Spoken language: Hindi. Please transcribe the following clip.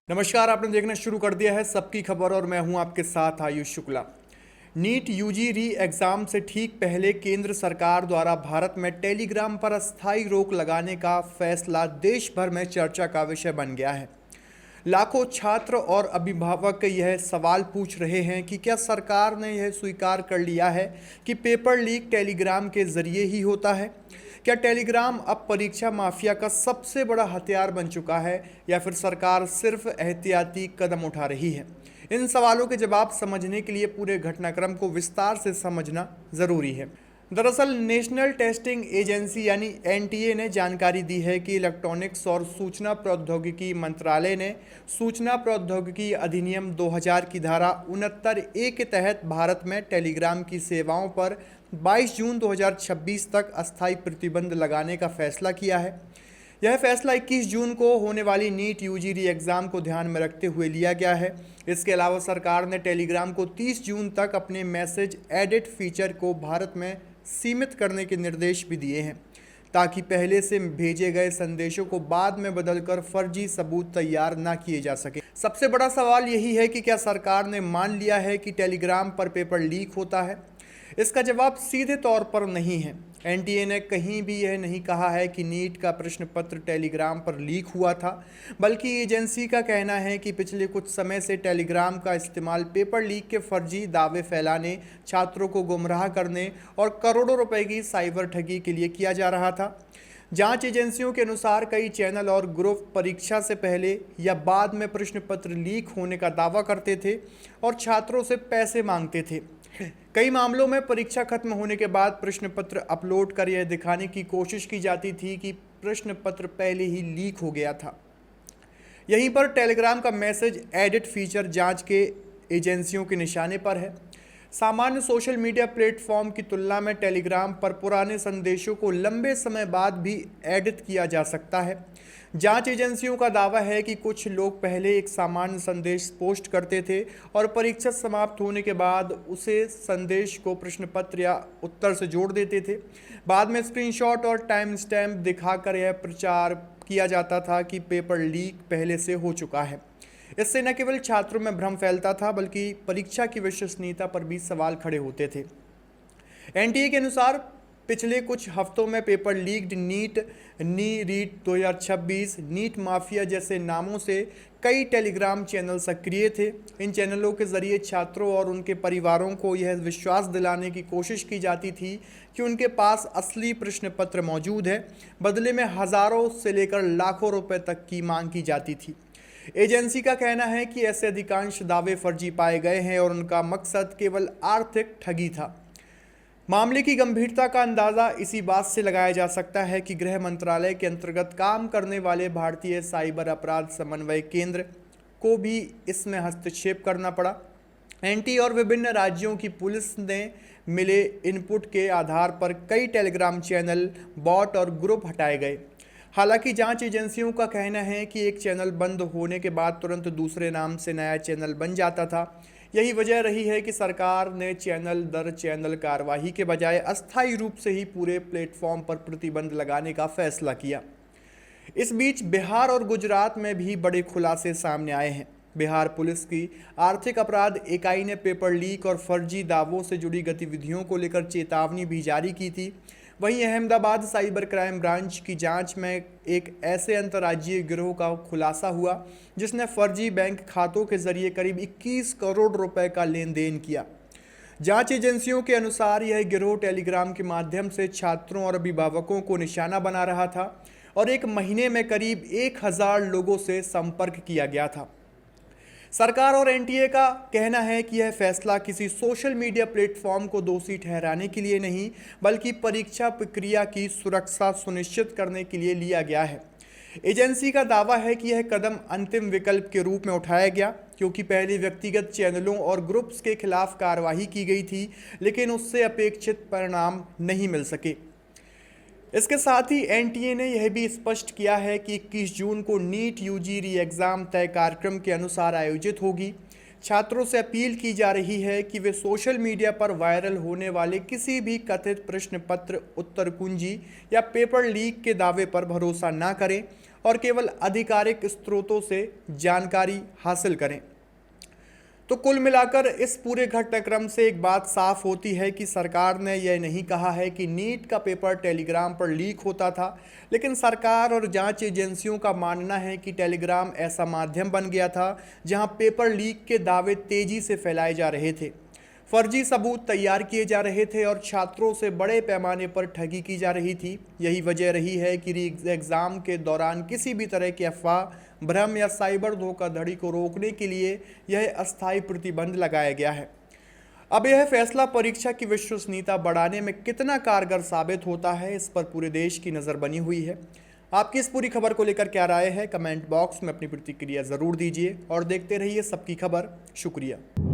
नमस्कार। आपने देखना शुरू कर दिया है सबकी खबर और मैं हूं आपके साथ Ayush Shukla. NEET UG re exam से ठीक पहले केंद्र सरकार द्वारा भारत में टेलीग्राम पर अस्थायी रोक लगाने का फैसला देश भर में चर्चा का विषय बन गया है। लाखों छात्र और अभिभावक यह सवाल पूछ रहे हैं कि क्या सरकार ने यह स्वीकार कर लिया है कि पेपर लीक टेलीग्राम के जरिए ही होता है। क्या टेलीग्राम अब परीक्षा माफिया का सबसे बड़ा हथियार बन चुका है या फिर सरकार सिर्फ एहतियाती कदम उठा रही है। इन सवालों के जवाब समझने के लिए पूरे घटनाक्रम को विस्तार से समझना ज़रूरी है। दरअसल नेशनल टेस्टिंग एजेंसी यानी एनटीए ने जानकारी दी है कि इलेक्ट्रॉनिक्स और सूचना प्रौद्योगिकी मंत्रालय ने सूचना प्रौद्योगिकी अधिनियम 2000 की धारा 69(a) के तहत भारत में टेलीग्राम की सेवाओं पर 22 जून 2026 तक अस्थायी प्रतिबंध लगाने का फैसला किया है। यह फैसला 21 जून को होने वाली नीट यूजी री एग्ज़ाम को ध्यान में रखते हुए लिया गया है। इसके अलावा सरकार ने टेलीग्राम को 30 जून तक अपने मैसेज एडिट फीचर को भारत में सीमित करने के निर्देश भी दिए हैं, ताकि पहले से भेजे गए संदेशों को बाद में बदलकर फर्जी सबूत तैयार ना किए जा सके। सबसे बड़ा सवाल यही है कि क्या सरकार ने मान लिया है कि टेलीग्राम पर पेपर लीक होता है। इसका जवाब सीधे तौर पर नहीं है। एनटीए ने कहीं भी यह नहीं कहा है कि नीट का प्रश्न पत्र टेलीग्राम पर लीक हुआ था, बल्कि एजेंसी का कहना है कि पिछले कुछ समय से टेलीग्राम का इस्तेमाल पेपर लीक के फर्जी दावे फैलाने, छात्रों को गुमराह करने और करोड़ों रुपए की साइबर ठगी के लिए किया जा रहा था। जांच एजेंसियों के अनुसार कई चैनल और ग्रुप परीक्षा से पहले या बाद में प्रश्न पत्र लीक होने का दावा करते थे और छात्रों से पैसे मांगते थे। कई मामलों में परीक्षा खत्म होने के बाद प्रश्न पत्र अपलोड कर यह दिखाने की कोशिश की जाती थी कि प्रश्न पत्र पहले ही लीक हो गया था। यहीं पर टेलीग्राम का मैसेज एडिट फीचर जांच के एजेंसियों के निशाने पर है। सामान्य सोशल मीडिया प्लेटफॉर्म की तुलना में टेलीग्राम पर पुराने संदेशों को लंबे समय बाद भी एडिट किया जा सकता है। जांच एजेंसियों का दावा है कि कुछ लोग पहले एक सामान्य संदेश पोस्ट करते थे और परीक्षा समाप्त होने के बाद उसे संदेश को प्रश्न पत्र या उत्तर से जोड़ देते थे। बाद में स्क्रीनशॉट और टाइम स्टैम्प दिखाकर यह प्रचार किया जाता था कि पेपर लीक पहले से हो चुका है। इससे न केवल छात्रों में भ्रम फैलता था, बल्कि परीक्षा की विश्वसनीयता पर भी सवाल खड़े होते थे। एनटीए के अनुसार पिछले कुछ हफ्तों में पेपर लीक्ड नी रीट 2026, नीट माफिया जैसे नामों से कई टेलीग्राम चैनल सक्रिय थे। इन चैनलों के जरिए छात्रों और उनके परिवारों को यह विश्वास दिलाने की कोशिश की जाती थी कि उनके पास असली प्रश्न पत्र मौजूद है। बदले में हज़ारों से लेकर लाखों रुपए तक की मांग की जाती थी। एजेंसी का कहना है कि ऐसे अधिकांश दावे फर्जी पाए गए हैं और उनका मकसद केवल आर्थिक ठगी था। मामले की गंभीरता का अंदाज़ा इसी बात से लगाया जा सकता है कि गृह मंत्रालय के अंतर्गत काम करने वाले भारतीय साइबर अपराध समन्वय केंद्र को भी इसमें हस्तक्षेप करना पड़ा। एनटी और विभिन्न राज्यों की पुलिस ने मिले इनपुट के आधार पर कई टेलीग्राम चैनल, बॉट और ग्रुप हटाए गए। हालांकि जांच एजेंसियों का कहना है कि एक चैनल बंद होने के बाद तुरंत दूसरे नाम से नया चैनल बन जाता था। यही वजह रही है कि सरकार ने चैनल दर चैनल कार्रवाई के बजाय अस्थायी रूप से ही पूरे प्लेटफॉर्म पर प्रतिबंध लगाने का फैसला किया। इस बीच बिहार और गुजरात में भी बड़े खुलासे सामने आए हैं। बिहार पुलिस की आर्थिक अपराध इकाई ने पेपर लीक और फर्जी दावों से जुड़ी गतिविधियों को लेकर चेतावनी भी जारी की थी। वहीं अहमदाबाद साइबर क्राइम ब्रांच की जांच में एक ऐसे अंतर्राज्यीय गिरोह का खुलासा हुआ जिसने फर्जी बैंक खातों के जरिए करीब 21 करोड़ रुपए का लेन देन किया। जांच एजेंसियों के अनुसार यह गिरोह टेलीग्राम के माध्यम से छात्रों और अभिभावकों को निशाना बना रहा था और एक महीने में करीब 1000 लोगों से संपर्क किया गया था। सरकार और एनटीए का कहना है कि यह फैसला किसी सोशल मीडिया प्लेटफॉर्म को दोषी ठहराने के लिए नहीं, बल्कि परीक्षा प्रक्रिया की सुरक्षा सुनिश्चित करने के लिए लिया गया है। एजेंसी का दावा है कि यह कदम अंतिम विकल्प के रूप में उठाया गया क्योंकि पहले व्यक्तिगत चैनलों और ग्रुप्स के खिलाफ कार्रवाई की गई थी, लेकिन उससे अपेक्षित परिणाम नहीं मिल सके। इसके साथ ही एनटीए ने यह भी स्पष्ट किया है कि 21 जून को नीट यूजी री एग्ज़ाम तय कार्यक्रम के अनुसार आयोजित होगी। छात्रों से अपील की जा रही है कि वे सोशल मीडिया पर वायरल होने वाले किसी भी कथित प्रश्न पत्र, उत्तर कुंजी या पेपर लीक के दावे पर भरोसा न करें और केवल आधिकारिक स्रोतों से जानकारी हासिल करें। तो कुल मिलाकर इस पूरे घटनाक्रम से एक बात साफ होती है कि सरकार ने यह नहीं कहा है कि नीट का पेपर टेलीग्राम पर लीक होता था, लेकिन सरकार और जांच एजेंसियों का मानना है कि टेलीग्राम ऐसा माध्यम बन गया था जहां पेपर लीक के दावे तेजी से फैलाए जा रहे थे, फर्जी सबूत तैयार किए जा रहे थे और छात्रों से बड़े पैमाने पर ठगी की जा रही थी। यही वजह रही है कि री एग्ज़ाम के दौरान किसी भी तरह की अफवाह, भ्रम या साइबर धोखाधड़ी को रोकने के लिए यह अस्थायी प्रतिबंध लगाया गया है। अब यह फैसला परीक्षा की विश्वसनीयता बढ़ाने में कितना कारगर साबित होता है, इस पर पूरे देश की नज़र बनी हुई है। आपकी इस पूरी खबर को लेकर क्या राय है, कमेंट बॉक्स में अपनी प्रतिक्रिया ज़रूर दीजिए और देखते रहिए सबकी खबर। शुक्रिया।